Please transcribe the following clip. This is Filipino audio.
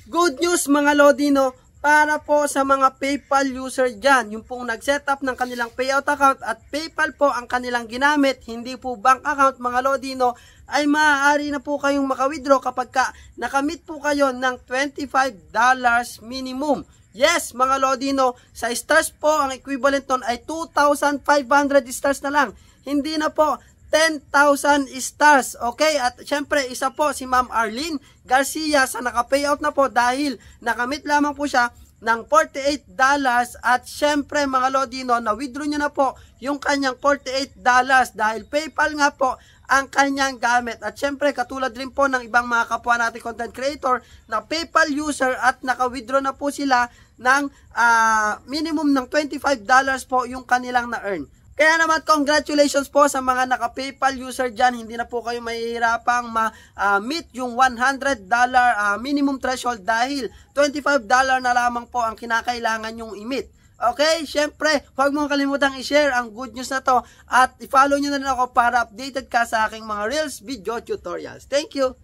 Good news mga Lodino, para po sa mga PayPal user dyan, yung pong nag-setup ng kanilang payout account at PayPal po ang kanilang ginamit, hindi po bank account mga Lodino, ay maaari na po kayong maka-withdraw kapag nakamit po kayo ng $25 minimum. Yes mga Lodino, sa stars po ang equivalent nun ay 2,500 stars na lang. Hindi na po 10,000 stars. Okay? At syempre, isa po si Ma'am Arlene Garcia sa naka-payout na po dahil nakamit lamang po siya ng $48 at syempre mga Lodino, na-withdraw niya na po yung kanyang $48 dahil PayPal nga po ang kanyang gamit. At syempre, katulad rin po ng ibang mga kapwa natin content creator na PayPal user at naka-withdraw na po sila ng minimum ng $25 po yung kanilang na-earn. Kaya naman, congratulations po sa mga naka-PayPal user dyan. Hindi na po kayo mahihirapang ma-meet yung $100 minimum threshold dahil $25 na lamang po ang kinakailangan yung i-meet. Okay? Siyempre, huwag mong kalimutang i-share ang good news na to at i-follow nyo na rin ako para updated ka sa aking mga Reels video tutorials. Thank you!